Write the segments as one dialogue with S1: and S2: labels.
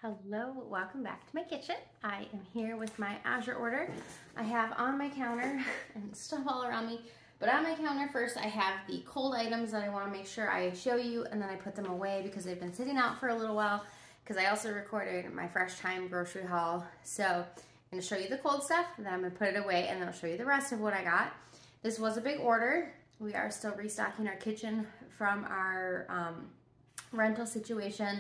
S1: Hello, welcome back to my kitchen. I am here with my Azure order. I have on my counter and stuff all around me, but on my counter first I have the cold items that I want to make sure I show you, and then I put them away because they've been sitting out for a little while because I also recorded my fresh time grocery haul. So I'm going to show you the cold stuff, then I'm going to put it away, and then I'll show you the rest of what I got. This was a big order. We are still restocking our kitchen from our rental situation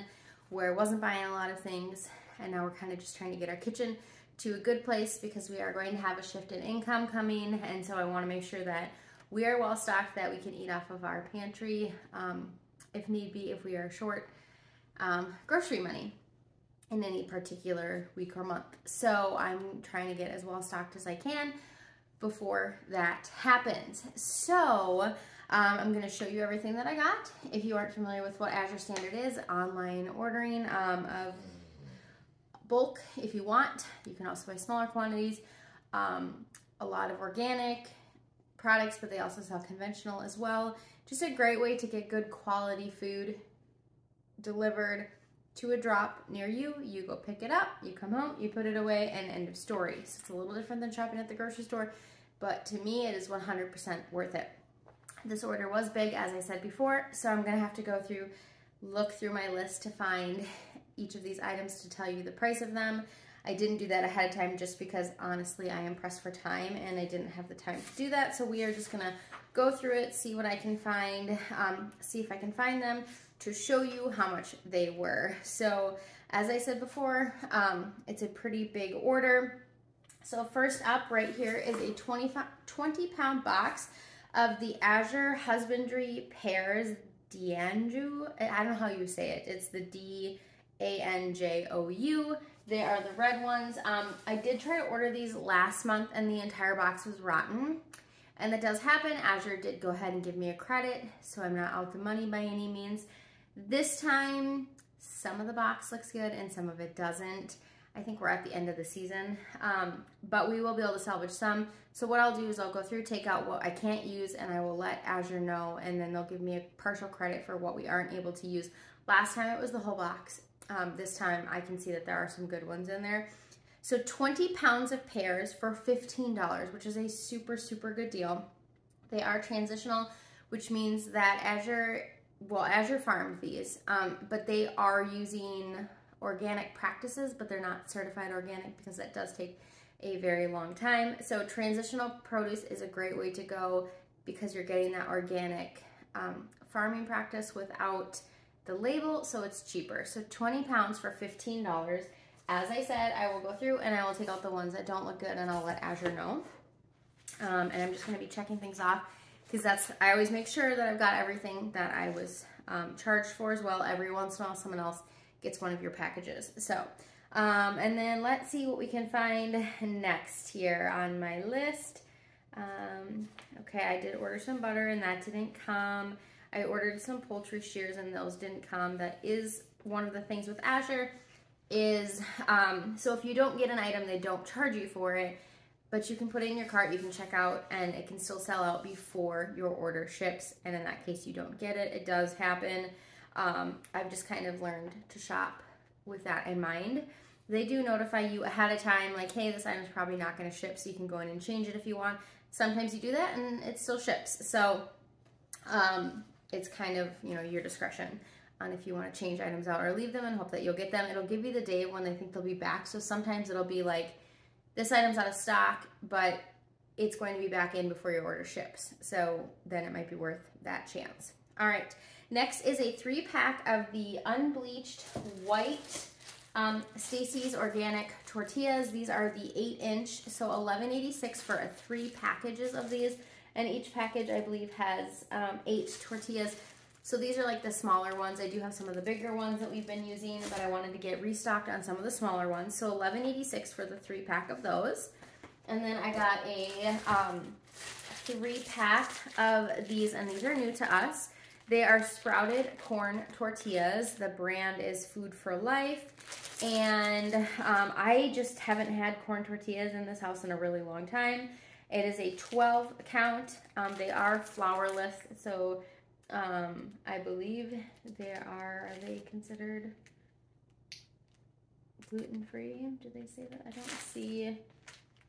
S1: where I wasn't buying a lot of things, and now we're kind of just trying to get our kitchen to a good place because we are going to have a shift in income coming, and so I want to make sure that we are well stocked, that we can eat off of our pantry if need be, if we are short grocery money in any particular week or month. So I'm trying to get as well stocked as I can before that happens. So I'm going to show you everything that I got. If you aren't familiar with what Azure Standard is, online ordering of bulk if you want. You can also buy smaller quantities. A lot of organic products, but they also sell conventional as well. Just a great way to get good quality food delivered to a drop near you. You go pick it up, you come home, you put it away, and end of story. So it's a little different than shopping at the grocery store, but to me it is 100% worth it. This order was big, as I said before, so I'm gonna have to look through my list to find each of these items to tell you the price of them. I didn't do that ahead of time just because honestly I am pressed for time and I didn't have the time to do that. So we are just gonna go through it, see what I can find, see if I can find them to show you how much they were. So as I said before, it's a pretty big order. So first up right here is a 20-pound box of the Azure Husbandry Pears Danjou. I don't know how you say it. It's the D-A-N-J-O-U. They are the red ones. I did try to order these last month and the entire box was rotten. And that does happen. Azure did go ahead and give me a credit, so I'm not out the money by any means. This time, some of the box looks good and some of it doesn't. I think we're at the end of the season, but we will be able to salvage some. So what I'll do is I'll go through, take out what I can't use, and I will let Azure know, and then they'll give me a partial credit for what we aren't able to use. Last time it was the whole box. This time I can see that there are some good ones in there. So 20 pounds of pears for $15, which is a super, super good deal. They are transitional, which means that Azure farmed these, but they are using organic practices, but they're not certified organic because that does take a very long time. So transitional produce is a great way to go because you're getting that organic farming practice without the label, so it's cheaper. So 20 pounds for $15. As I said, I will go through and I will take out the ones that don't look good and I'll let Azure know. And I'm just gonna be checking things off because I always make sure that I've got everything that I was charged for as well. Every once in a while someone else gets one of your packages. So, and then let's see what we can find next here on my list. Okay, I did order some butter and that didn't come. I ordered some poultry shears and those didn't come. That is one of the things with Azure is, so if you don't get an item, they don't charge you for it, but you can put it in your cart, you can check out, and it can still sell out before your order ships. And in that case, you don't get it. It does happen. I've just kind of learned to shop with that in mind. They do notify you ahead of time, like, hey, this item's probably not going to ship, so you can go in and change it if you want. Sometimes you do that and it still ships. So it's kind of, you know, your discretion on if you want to change items out or leave them and hope that you'll get them. It'll give you the day when they think they'll be back. So sometimes it'll be like, this item's out of stock, but it's going to be back in before your order ships. So then it might be worth that chance. All right, next is a 3-pack of the unbleached white Stacy's organic tortillas. These are the 8-inch, so $11.86 for 3 packages of these. And each package, I believe, has 8 tortillas. So these are like the smaller ones. I do have some of the bigger ones that we've been using, but I wanted to get restocked on some of the smaller ones. So $11.86 for the 3-pack of those. And then I got a 3-pack of these, and these are new to us. They are sprouted corn tortillas. The brand is Food for Life. And I just haven't had corn tortillas in this house in a really long time. It is a 12 count. They are flourless, so I believe are they considered gluten-free. Do they say that? I don't see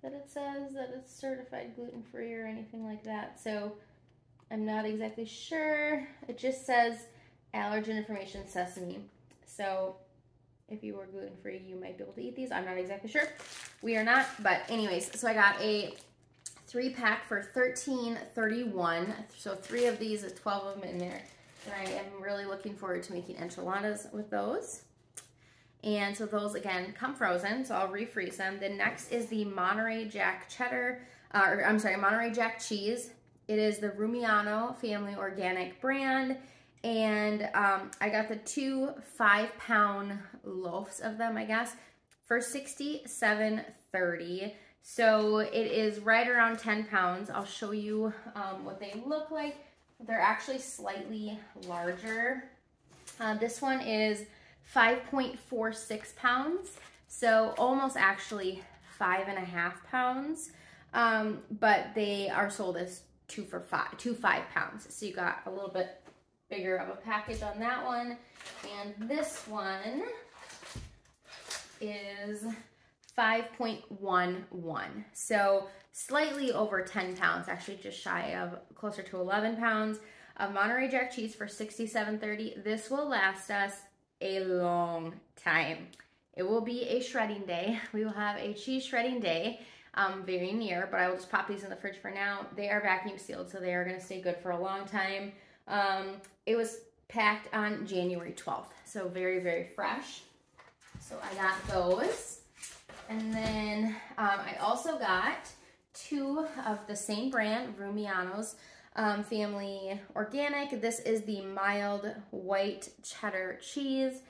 S1: that it says that it's certified gluten-free or anything like that. So I'm not exactly sure. It just says allergen information sesame. So if you were gluten-free, you might be able to eat these. I'm not exactly sure. We are not, but anyways, so I got a 3-pack for $13.31. So 3 of these, 12 of them in there. And I am really looking forward to making enchiladas with those. And so those, again, come frozen, so I'll refreeze them. The next is the Monterey Jack cheddar, Monterey Jack cheese. It is the Rumiano family organic brand. And I got the 2 5-pound loaves of them, I guess, for $67.30. So it is right around 10 pounds. I'll show you what they look like. They're actually slightly larger. This one is 5.46 pounds, so almost actually 5.5 pounds. But they are sold as 2 5 pounds. So you got a little bit bigger of a package on that one. And this one is 5.11. So slightly over 10 pounds, actually just shy of closer to 11 pounds of Monterey Jack cheese for $67.30. This will last us a long time. It will be a shredding day. We will have a cheese shredding day very near, but I will just pop these in the fridge for now. They are vacuum sealed, so they are going to stay good for a long time. It was packed on January 12th, so very, very fresh. So I got those. And then I also got 2 of the same brand, Rumiano's family organic. This is the mild white cheddar cheese.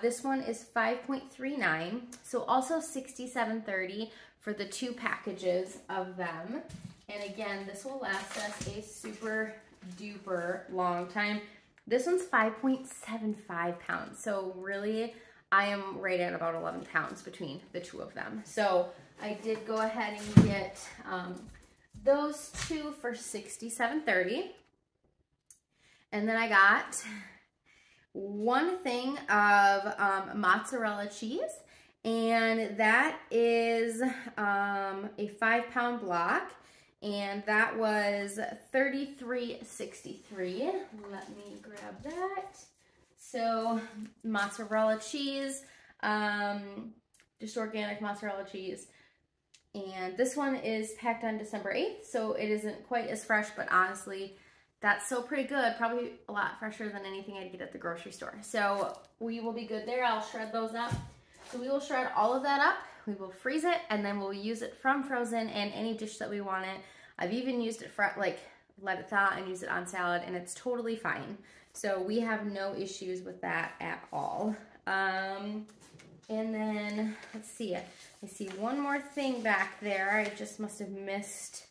S1: This one is 5.39, so also $67.30 for the 2 packages of them. And again, this will last us a super duper long time. This one's 5.75 pounds, so really I am right at about 11 pounds between the 2 of them. So I did go ahead and get those 2 for $67.30. And then I got 1 thing of mozzarella cheese, and that is a 5-pound block, and that was $33.63. Let me grab that. So mozzarella cheese, just organic mozzarella cheese. And this one is packed on December 8th, so it isn't quite as fresh, but honestly, that's still pretty good. Probably a lot fresher than anything I'd get at the grocery store. So we will be good there. I'll shred those up. So we will shred all of that up. We will freeze it, and then we'll use it from frozen in any dish that we want it. I've even used it for, like, let it thaw and use it on salad, and it's totally fine. So we have no issues with that at all. And then, let's see, I see one more thing back there. I just must have missed.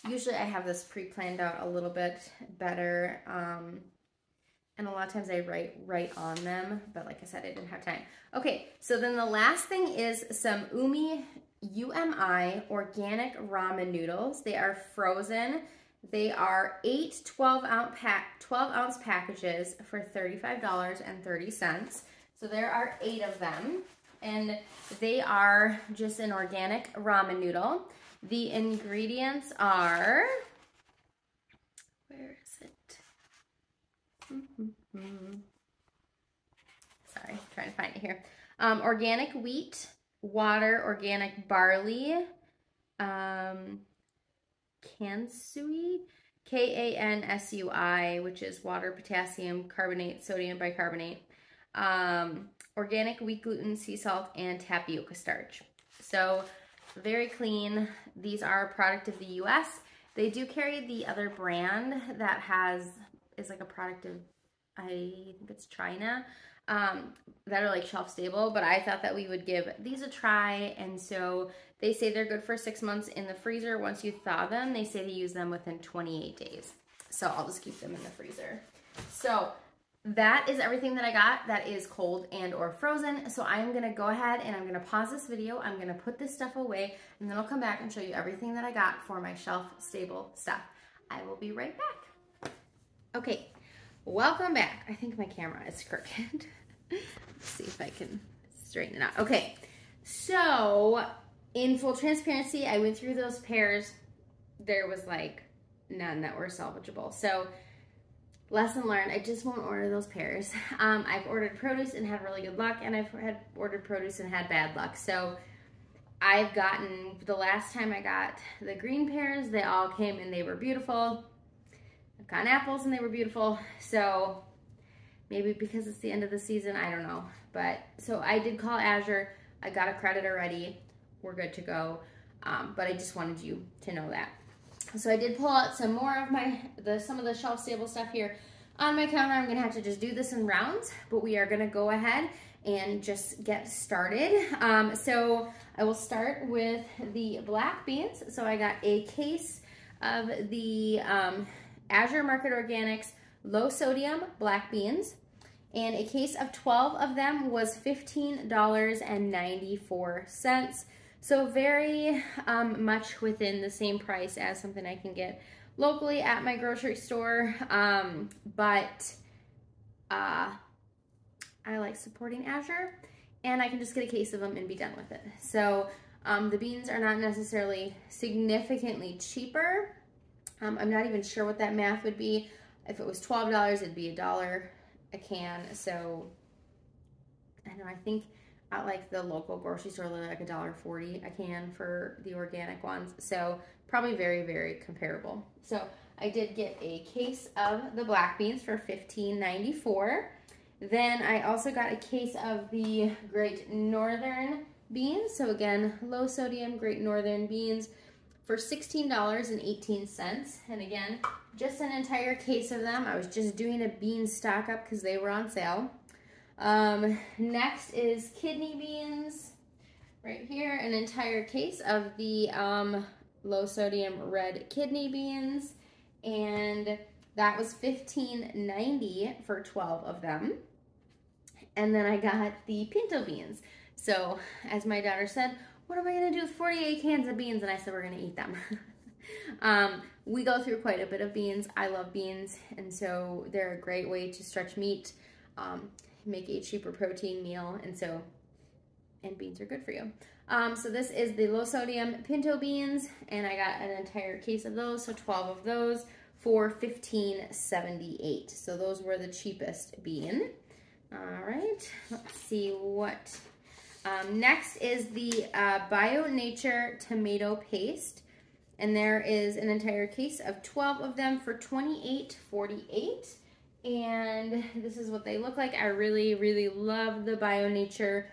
S1: Usually I have this pre-planned out a little bit better. And a lot of times I write right on them, but like I said, I didn't have time. Okay, so then the last thing is some UMI organic ramen noodles. They are frozen. They are 8 12-ounce packages for $35.30. So there are 8 of them, and they are just an organic ramen noodle. The ingredients are, where is it? Sorry, trying to find it here. Organic wheat, water, organic barley, Kansui, Kansui, which is water, potassium, carbonate, sodium bicarbonate, organic wheat gluten, sea salt, and tapioca starch. So very clean. These are a product of the US. They do carry the other brand that is like a product of, I think it's China, that are like shelf stable, but I thought that we would give these a try. And so they say they're good for 6 months in the freezer. Once you thaw them, they say to use them within 28 days. So I'll just keep them in the freezer. So that is everything that I got that is cold and or frozen. So I'm gonna go ahead and I'm gonna pause this video. I'm gonna put this stuff away, and then I'll come back and show you everything that I got for my shelf stable stuff. I will be right back. Okay, welcome back. I think my camera is crooked. Let's see if I can straighten it out. Okay, so in full transparency, I went through those pears. There was like none that were salvageable. So lesson learned, I just won't order those pears. I've ordered produce and had really good luck, and I've ordered produce and had bad luck. So I've gotten, the last time I got the green pears, they all came and they were beautiful. I've gotten apples and they were beautiful. So maybe because it's the end of the season, I don't know. But so I did call Azure. I got a credit already. We're good to go. But I just wanted you to know that. So I did pull out some more of some of the shelf stable stuff here on my counter. I'm gonna have to just do this in rounds, but we are gonna go ahead and just get started. So I will start with the black beans. So I got a case of the Azure Market Organics low sodium black beans, and a case of 12 of them was $15.94. So very much within the same price as something I can get locally at my grocery store, but I like supporting Azure, and I can just get a case of them and be done with it. So the beans are not necessarily significantly cheaper. I'm not even sure what that math would be. If it was $12, it'd be $1 a can. So I don't know, I think at like the local grocery store, they're like $1.40 a can for the organic ones. So probably very, very comparable. So I did get a case of the black beans for $15.94. Then I also got a case of the Great Northern beans. So again, low sodium Great Northern beans for $16.18. And again, just an entire case of them. I was just doing a bean stock up because they were on sale. Next is kidney beans. Right here, an entire case of the low sodium red kidney beans. And that was $15.90 for 12 of them. And then I got the pinto beans. So as my daughter said, what am I gonna do with 48 cans of beans? And I said, we're gonna eat them. We go through quite a bit of beans. I love beans, and so they're a great way to stretch meat, make a cheaper protein meal, and beans are good for you. So this is the low sodium pinto beans, and I got an entire case of those, so 12 of those for $15.78. So those were the cheapest bean. All right, let's see what. Next is the Bio Nature tomato paste, and there is an entire case of 12 of them for $28.48. And this is what they look like. I really, really love the Bio Nature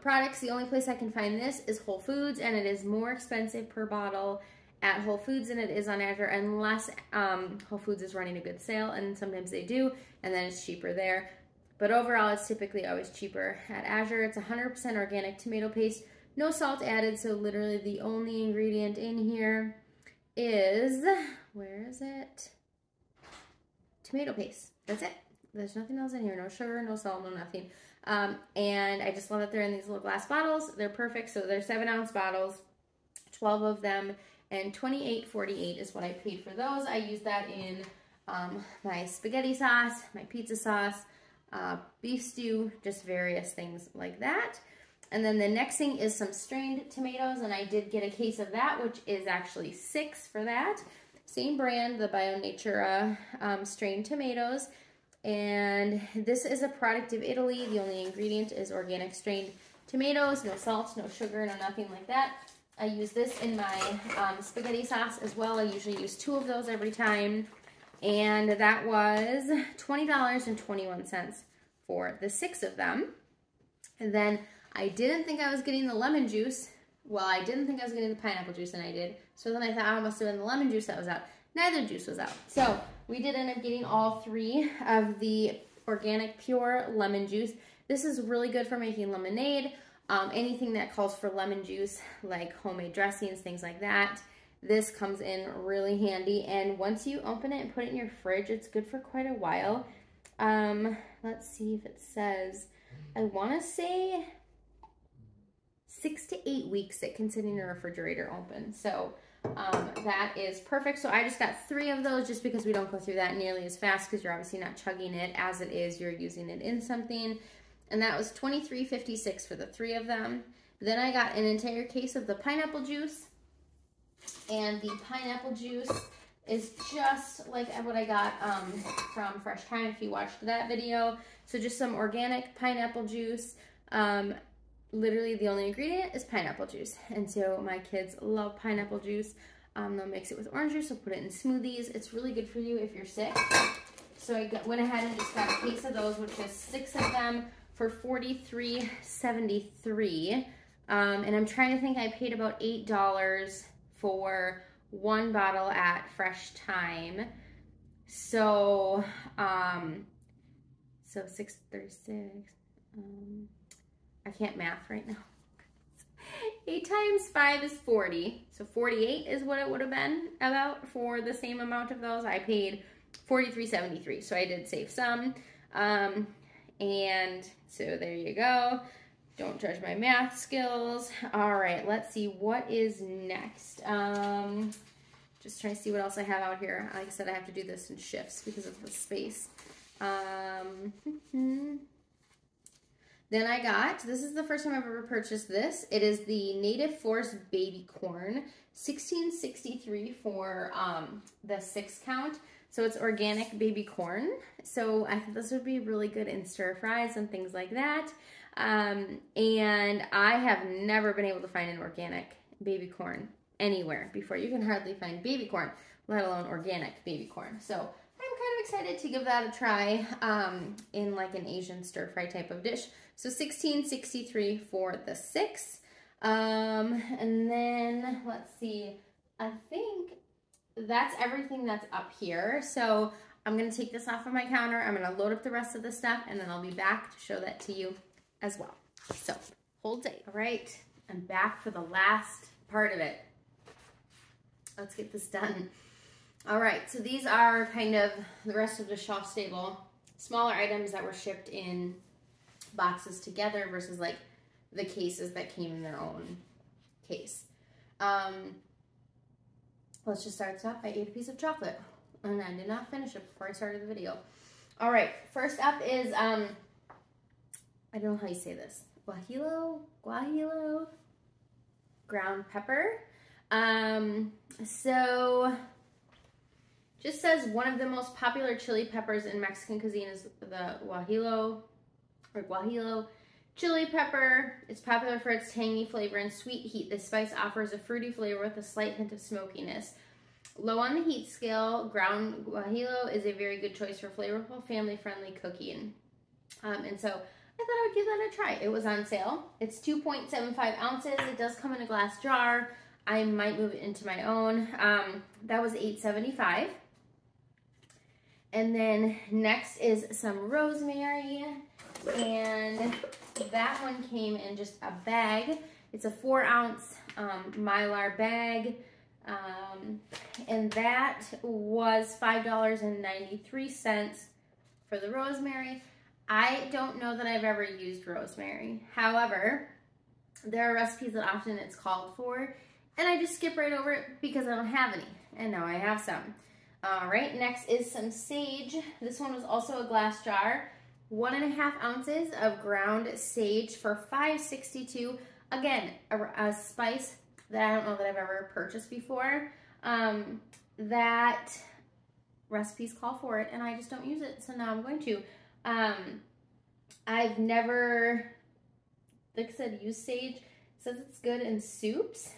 S1: products. The only place I can find this is Whole Foods, and it is more expensive per bottle at Whole Foods than it is on Azure, unless Whole Foods is running a good sale, and sometimes they do, and then it's cheaper there. But overall, it's typically always cheaper at Azure. It's 100% organic tomato paste, no salt added, so literally the only ingredient in here is, where is it? Tomato paste. That's it. There's nothing else in here. No sugar, no salt, no nothing. And I just love that they're in these little glass bottles. They're perfect. So they're 7-ounce bottles, 12 of them, and $28.48 is what I paid for those. I use that in my spaghetti sauce, my pizza sauce, beef stew, just various things like that. And then the next thing is some strained tomatoes, and I did get a case of that, which is actually 6 for that. Same brand, the Bio Nature strained tomatoes. And this is a product of Italy. The only ingredient is organic strained tomatoes, no salt, no sugar, no nothing like that. I use this in my spaghetti sauce as well. I usually use 2 of those every time. And that was $20.21 for the 6 of them. And then I didn't think I was getting the lemon juice. Well, I didn't think I was getting the pineapple juice, and I did. So then I thought, oh, it must have been the lemon juice that was out. Neither juice was out. So we did end up getting all 3 of the organic pure lemon juice. This is really good for making lemonade. Anything that calls for lemon juice, like homemade dressings, things like that. This comes in really handy. And once you open it and put it in your fridge, it's good for quite a while. Let's see if it says, I want to say 6 to 8 weeks it can sit in your refrigerator open. So that is perfect. So I just got 3 of those just because we don't go through that nearly as fast because you're obviously not chugging it as it is. You're using it in something. And that was $23.56 for the 3 of them. Then I got an entire case of the pineapple juice. And the pineapple juice is just like what I got from Fresh Thyme if you watched that video. So just some organic pineapple juice. Literally the only ingredient is pineapple juice. And so my kids love pineapple juice. They'll mix it with orange juice, they'll put it in smoothies. It's really good for you if you're sick. So I went ahead and just got a case of those, which is 6 of them for $43.73. And I'm trying to think, I paid about $8 for 1 bottle at Fresh Thyme. So, so $6.36. I can't math right now. 8 times 5 is 40. So 48 is what it would have been about for the same amount of those. I paid $43.73. So I did save some. And so there you go. Don't judge my math skills. All right, let's see what is next. Just trying to see what else I have out here. Like I said, I have to do this in shifts because of the space. Then I got, this is the first time I've ever purchased this. It is the Native Force Baby Corn, $16.63 for the 6 count. So it's organic baby corn. So I thought this would be really good in stir fries and things like that. And I have never been able to find an organic baby corn anywhere before. You can hardly find baby corn, let alone organic baby corn. So I'm kind of excited to give that a try in like an Asian stir fry type of dish. So $16.63 for the 6. And then let's see, I think that's everything that's up here. So I'm gonna take this off of my counter. I'm gonna load up the rest of the stuff and then I'll be back to show that to you as well. So hold tight. All right, I'm back for the last part of it. Let's get this done. All right, so these are kind of the rest of the shelf stable, smaller items that were shipped in boxes together versus like the cases that came in their own case. Let's just start this off. I ate a piece of chocolate and I did not finish it before I started the video. All right, first up is, I don't know how you say this. Guajillo ground pepper. So just says one of the most popular chili peppers in Mexican cuisine is the guajillo chili pepper. It's popular for its tangy flavor and sweet heat. This spice offers a fruity flavor with a slight hint of smokiness. Low on the heat scale, ground guajillo is a very good choice for flavorful, family-friendly cooking. And so I thought I would give that a try. It was on sale. It's 2.75 ounces. It does come in a glass jar. I might move it into my own. That was $8.75. And then next is some rosemary. And that one came in just a bag. It's a 4-ounce Mylar bag. And that was $5.93 for the rosemary. I don't know that I've ever used rosemary. However, there are recipes that often it's called for, and I just skip right over it because I don't have any. And now I have some. All right, next is some sage. This one was also a glass jar. 1.5 ounces of ground sage for $5.62. Again, a spice that I don't know that I've ever purchased before. That recipes call for it, and I just don't use it, so now I'm going to. I've never, like I said, used sage. It says it's good in soups.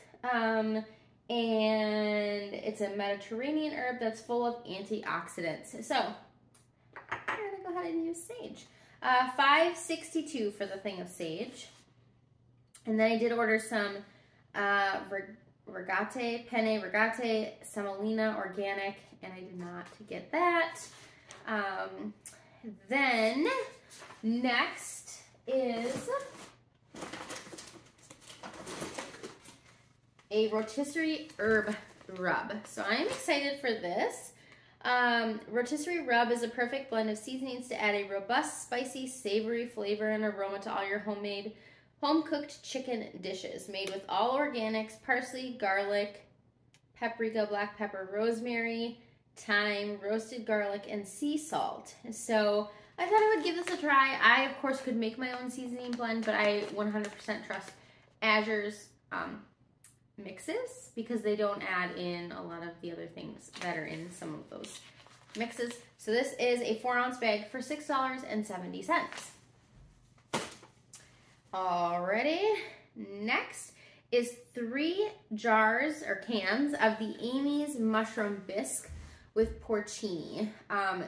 S1: And it's a Mediterranean herb that's full of antioxidants. So I'm gonna go ahead and use sage. $5.62 for the thing of sage. And then I did order some Rigate, Penne Rigate, Semolina Organic, and I did not get that. Then next is a rotisserie herb rub. So I'm excited for this. Rotisserie rub is a perfect blend of seasonings to add a robust, spicy, savory flavor and aroma to all your home-cooked chicken dishes. Made with all organics, parsley, garlic, paprika, black pepper, rosemary, thyme, roasted garlic, and sea salt. So I thought I would give this a try. I, of course, could make my own seasoning blend, but I 100% trust Azure's mixes because they don't add in a lot of the other things that are in some of those mixes. So this is a 4-ounce bag for $6.70. Alrighty, next is 3 jars or cans of the Amy's Mushroom Bisque with porcini.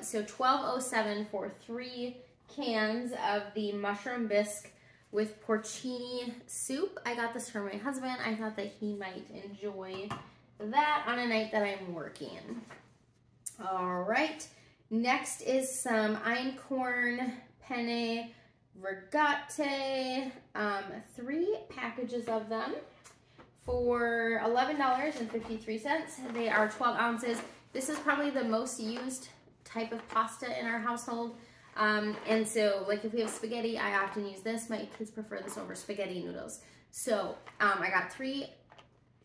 S1: So $12.07 for 3 cans of the Mushroom Bisque with porcini soup. I got this for my husband. I thought that he might enjoy that on a night that I'm working. All right, next is some einkorn penne rigate, 3 packages of them for $11.53. They are 12 ounces. This is probably the most used type of pasta in our household. And so, like, if we have spaghetti, I often use this. My kids prefer this over spaghetti noodles. So, I got 3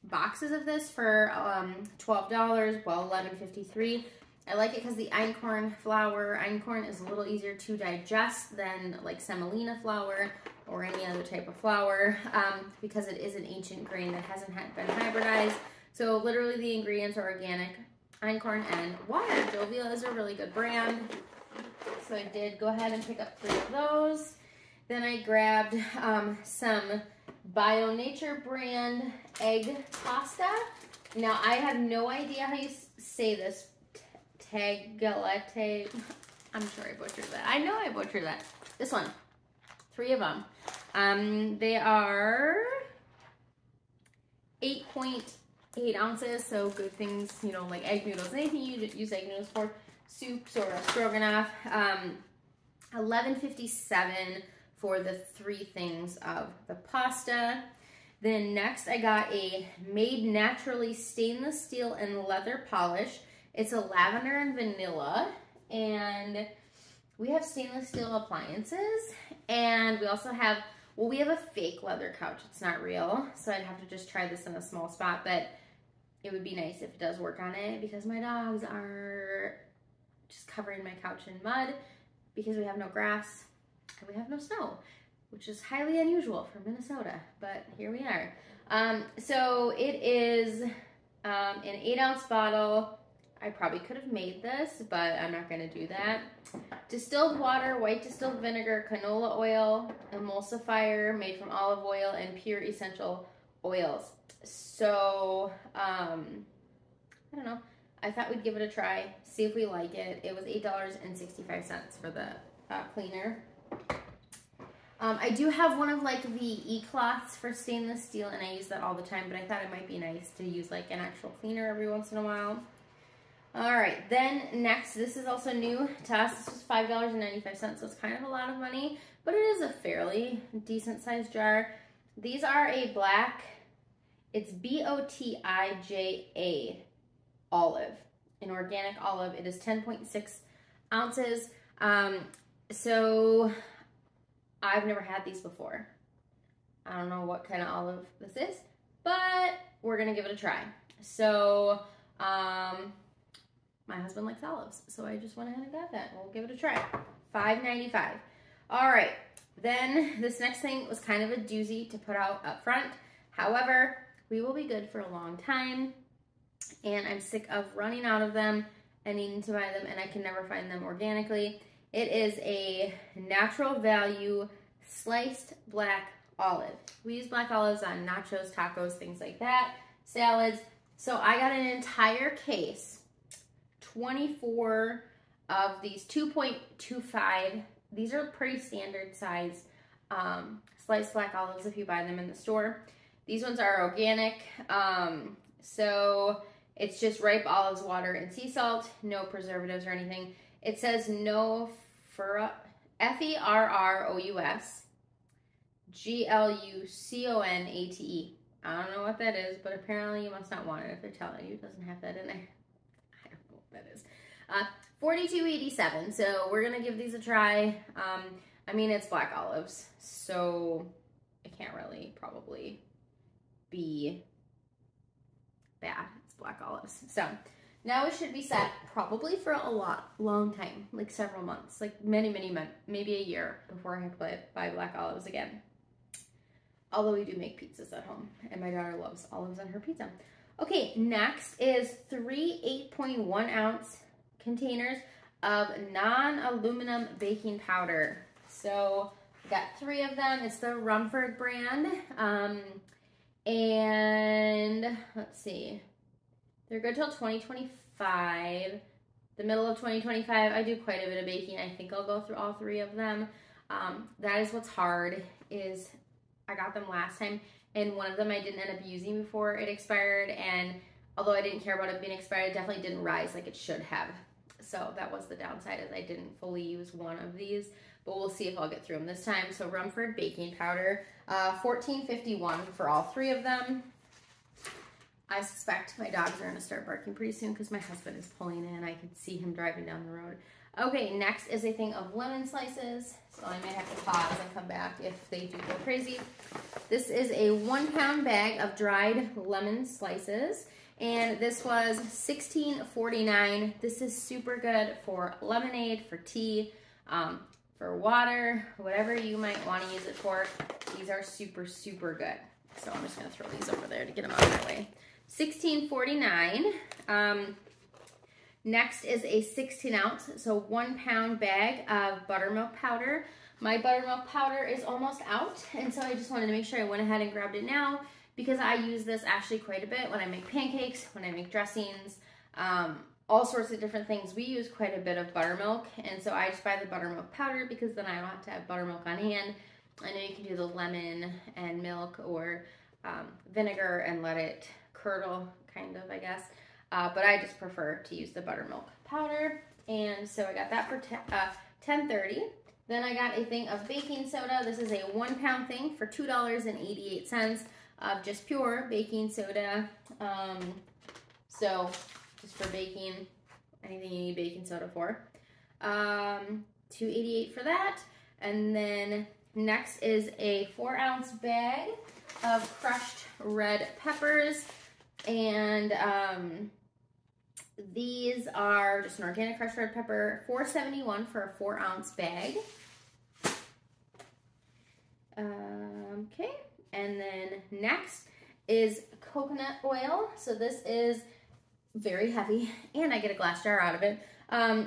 S1: boxes of this for $12, well, $11.53. I like it because the einkorn flour, einkorn is a little easier to digest than like semolina flour or any other type of flour because it is an ancient grain that hasn't been hybridized. So literally the ingredients are organic, einkorn, and water. Jovia is a really good brand. So I did go ahead and pick up 3 of those. Then I grabbed some Bio Nature brand egg pasta. Now I have no idea how you say this. Tagliatelle. I'm sure I butchered that. I know I butchered that. This one. 3 of them. They are 8.8 ounces, so good things, you know, like egg noodles. Anything you use egg noodles for, soups or a stroganoff. $11.57 for the 3 things of the pasta. Then next I got a Made Naturally stainless steel and leather polish. It's a lavender and vanilla, and we have stainless steel appliances, and we also have, well, we have a fake leather couch. It's not real, so I'd have to just try this in a small spot, but it would be nice if it does work on it because my dogs are just covering my couch in mud because we have no grass and we have no snow, which is highly unusual for Minnesota, but here we are. So it is an 8-ounce bottle. I probably could have made this, but I'm not going to do that. Distilled water, white distilled vinegar, canola oil, emulsifier made from olive oil, and pure essential oils. So, I don't know. I thought we'd give it a try, see if we like it. It was $8.65 for the cleaner. I do have one of like the e-cloths for stainless steel, and I use that all the time, but I thought it might be nice to use like an actual cleaner every once in a while. All right, then next, this is also new to us. This was $5.95, so it's kind of a lot of money, but it is a fairly decent sized jar. These are a black, it's Botija olive, an organic olive. It is 10.6 ounces. So I've never had these before. I don't know what kind of olive this is, but we're gonna give it a try. So, my husband likes olives, so I just went ahead and got that. We'll give it a try. $5.95. All right, then this next thing was kind of a doozy to put out up front. However, we will be good for a long time, and I'm sick of running out of them and needing to buy them, and I can never find them organically. It is a Natural Value sliced black olive. We use black olives on nachos, tacos, things like that, salads. So I got an entire case, 24 of these 2.25. These are pretty standard size sliced black olives if you buy them in the store. These ones are organic. So it's just ripe olives, water, and sea salt, no preservatives or anything. It says no F-E-R-R-O-U-S G-L-U-C-O-N-A-T-E. I don't know what that is, but apparently you must not want it if they're telling you it doesn't have that in there. I don't know what that is. $42.87. So we're gonna give these a try. I mean, it's black olives, so it can't really probably be bad. It's black olives. So now it should be set probably for a long time, like several months, like many months, maybe a year before I have to buy black olives again. Although we do make pizzas at home, and my daughter loves olives on her pizza. Okay, next is 3 8.1 ounce containers of non-aluminum baking powder. So we got 3 of them. It's the Rumford brand. And let's see, they're good till 2025, the middle of 2025. I do quite a bit of baking. I think I'll go through all 3 of them. That is what's hard, is I got them last time, and one of them I didn't end up using before it expired, and although I didn't care about it being expired, it definitely didn't rise like it should have. So that was the downside, is I didn't fully use one of these, but we'll see if I'll get through them this time. So Rumford baking powder, $14.51 for all 3 of them. I suspect my dogs are gonna start barking pretty soon because my husband is pulling in. I can see him driving down the road. Okay, next is a thing of lemon slices. So I may have to pause and come back if they do go crazy. This is a 1 pound bag of dried lemon slices, and this was $16.49. This is super good for lemonade, for tea, for water, whatever you might want to use it for. These are super good. So I'm just gonna throw these over there to get them out of my way. $16.49. Next is a 16 ounce, so 1 pound bag of buttermilk powder. My buttermilk powder is almost out, and so I just wanted to make sure I went ahead and grabbed it now, because I use this actually quite a bit when I make pancakes, when I make dressings, all sorts of different things. We use quite a bit of buttermilk, and so I just buy the buttermilk powder because then I don't have to have buttermilk on hand. I know you can do the lemon and milk or vinegar and let it curdle, kind of, I guess. But I just prefer to use the buttermilk powder. And so I got that for $10.30. Then I got a thing of baking soda. This is a 1 pound thing for $2.88 of just pure baking soda. So just for baking, anything you need baking soda for. $2.88 for that. And then next is a 4 ounce bag of crushed red peppers. And these are just an organic crushed red pepper, $4.71 for a 4 ounce bag. Okay, and then next is coconut oil. So this is very heavy, and I get a glass jar out of it.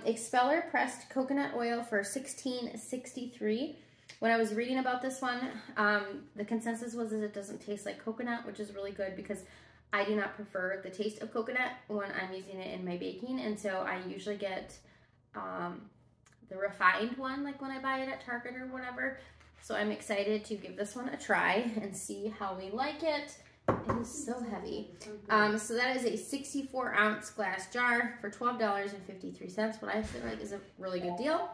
S1: Expeller pressed coconut oil for $16.63. When I was reading about this one, the consensus was that it doesn't taste like coconut, which is really good because I do not prefer the taste of coconut when I'm using it in my baking, and so I usually get the refined one, like when I buy it at Target or whatever. So I'm excited to give this one a try and see how we like it. It is so heavy. So that is a 64 ounce glass jar for $12.53, what I feel like is a really good deal.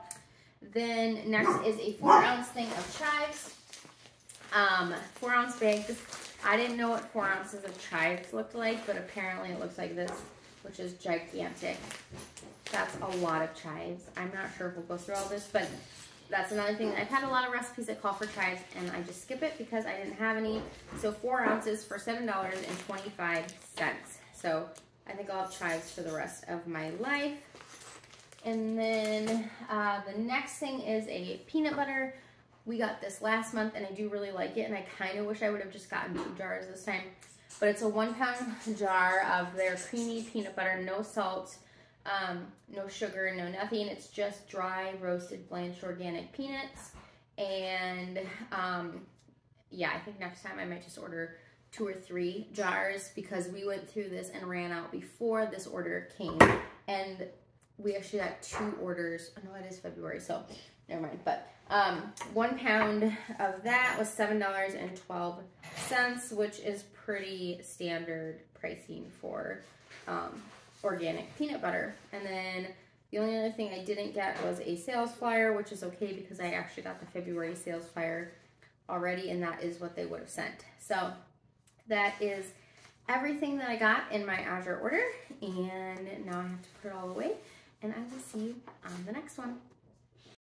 S1: Then next is a 4 ounce thing of chives. 4 ounce bag. I didn't know what 4 ounces of chives looked like, but apparently it looks like this, which is gigantic. That's a lot of chives. I'm not sure if we'll go through all this, but that's another thing. I've had a lot of recipes that call for chives, and I just skip it because I didn't have any. So 4 ounces for $7.25. So I think I'll have chives for the rest of my life. And then the next thing is a peanut butter. We got this last month, and I do really like it, and I kind of wish I would have just gotten 2 jars this time. But it's a 1 pound jar of their creamy peanut butter, no salt, no sugar, no nothing. It's just dry, roasted, blanched organic peanuts. And yeah, I think next time I might just order 2 or 3 jars because we went through this and ran out before this order came. And we actually got 2 orders. Oh, no, it is February, so never mind. But 1 pound of that was $7.12, which is pretty standard pricing for organic peanut butter. And then the only other thing I didn't get was a sales flyer, which is okay because I actually got the February sales flyer already, and that is what they would have sent. So that is everything that I got in my Azure order, and now I have to put it all away, and I will see you on the next one.